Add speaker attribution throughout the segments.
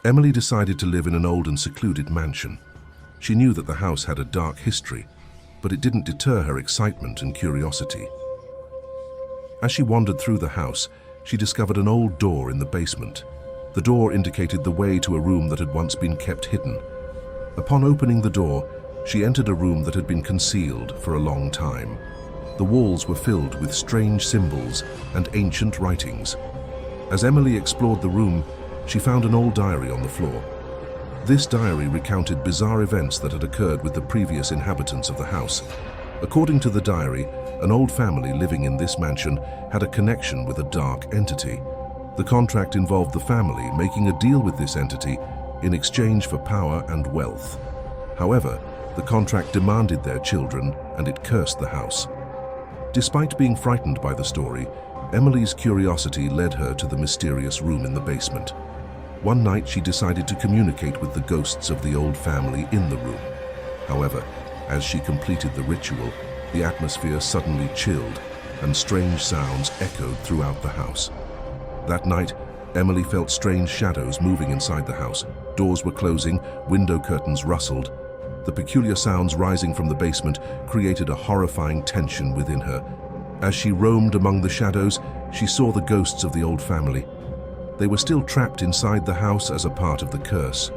Speaker 1: Emily decided to live in an old and secluded mansion. She knew that the house had a dark history, but it didn't deter her excitement and curiosity. As she wandered through the house, she discovered an old door in the basement. The door indicated the way to a room that had once been kept hidden. Upon opening the door, she entered a room that had been concealed for a long time. The walls were filled with strange symbols and ancient writings. As Emily explored the room, she found an old diary on the floor. This diary recounted bizarre events that had occurred with the previous inhabitants of the house. According to the diary, an old family living in this mansion had a connection with a dark entity. The contract involved the family making a deal with this entity in exchange for power and wealth. However, the contract demanded their children, and it cursed the house. Despite being frightened by the story, Emily's curiosity led her to the mysterious room in the basement. One night she decided to communicate with the ghosts of the old family in the room. However, as she completed the ritual, the atmosphere suddenly chilled and strange sounds echoed throughout the house. That night, Emily felt strange shadows moving inside the house. Doors were closing, window curtains rustled. The peculiar sounds rising from the basement created a horrifying tension within her. As she roamed among the shadows, she saw the ghosts of the old family. They were still trapped inside the house as a part of the curse.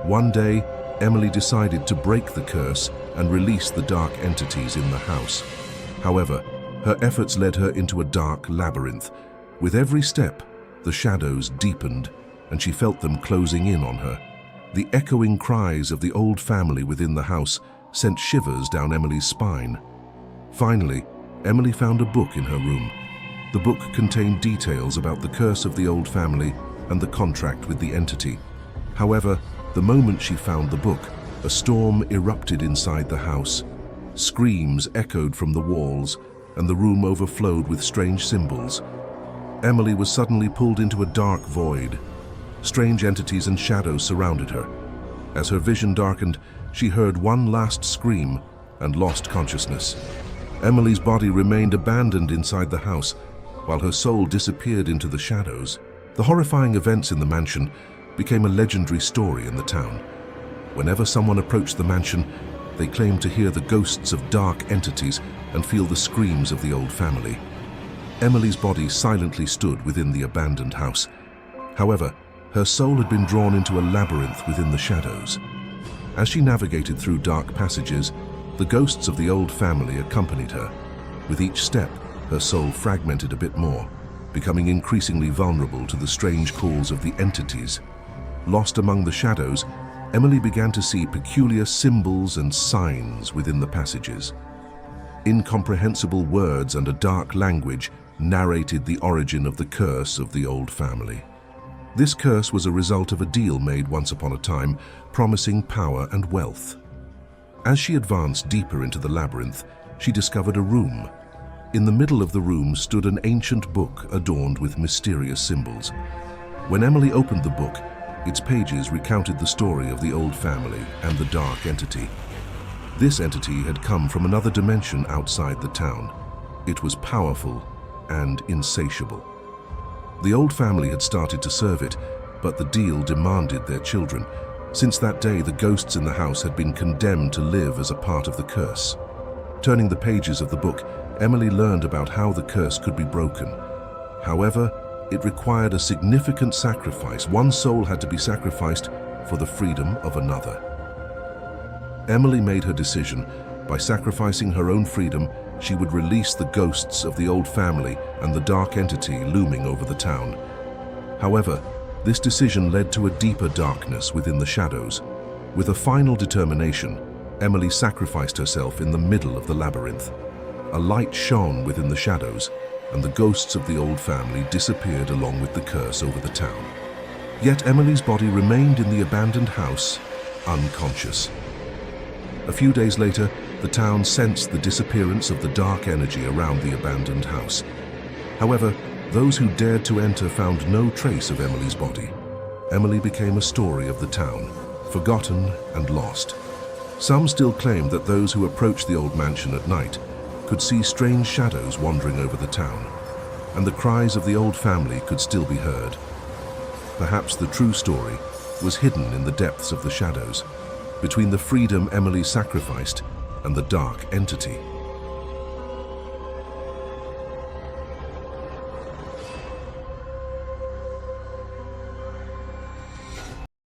Speaker 1: One day, Emily decided to break the curse and release the dark entities in the house. However, her efforts led her into a dark labyrinth. With every step, the shadows deepened, and she felt them closing in on her. The echoing cries of the old family within the house sent shivers down Emily's spine. Finally, Emily found a book in her room. The book contained details about the curse of the old family and the contract with the entity. However, the moment she found the book, a storm erupted inside the house. Screams echoed from the walls, and the room overflowed with strange symbols. Emily was suddenly pulled into a dark void. Strange entities and shadows surrounded her. As her vision darkened, she heard one last scream and lost consciousness. Emily's body remained abandoned inside the house, while her soul disappeared into the shadows. The horrifying events in the mansion became a legendary story in the town. Whenever someone approached the mansion, they claimed to hear the ghosts of dark entities and feel the screams of the old family. Emily's body silently stood within the abandoned house. However, her soul had been drawn into a labyrinth within the shadows. As she navigated through dark passages, the ghosts of the old family accompanied her. With each step, her soul fragmented a bit more, becoming increasingly vulnerable to the strange calls of the entities. Lost among the shadows, Emily began to see peculiar symbols and signs within the passages. Incomprehensible words and a dark language narrated the origin of the curse of the old family. This curse was a result of a deal made once upon a time, promising power and wealth. As she advanced deeper into the labyrinth, she discovered a room. In the middle of the room stood an ancient book adorned with mysterious symbols. When Emily opened the book, its pages recounted the story of the old family and the dark entity. This entity had come from another dimension outside the town. It was powerful and insatiable. The old family had started to serve it, but the deal demanded their children. Since that day, the ghosts in the house had been condemned to live as a part of the curse. Turning the pages of the book, Emily learned about how the curse could be broken. However, it required a significant sacrifice. One soul had to be sacrificed for the freedom of another. Emily made her decision. By sacrificing her own freedom, she would release the ghosts of the old family and the dark entity looming over the town. However, this decision led to a deeper darkness within the shadows. With a final determination, Emily sacrificed herself in the middle of the labyrinth. A light shone within the shadows, and the ghosts of the old family disappeared along with the curse over the town. Yet Emily's body remained in the abandoned house, unconscious. A few days later, the town sensed the disappearance of the dark energy around the abandoned house. However, those who dared to enter found no trace of Emily's body. Emily became a story of the town, forgotten and lost. Some still claimed that those who approached the old mansion at night could see strange shadows wandering over the town, and the cries of the old family could still be heard. Perhaps the true story was hidden in the depths of the shadows, between the freedom Emily sacrificed and the dark entity.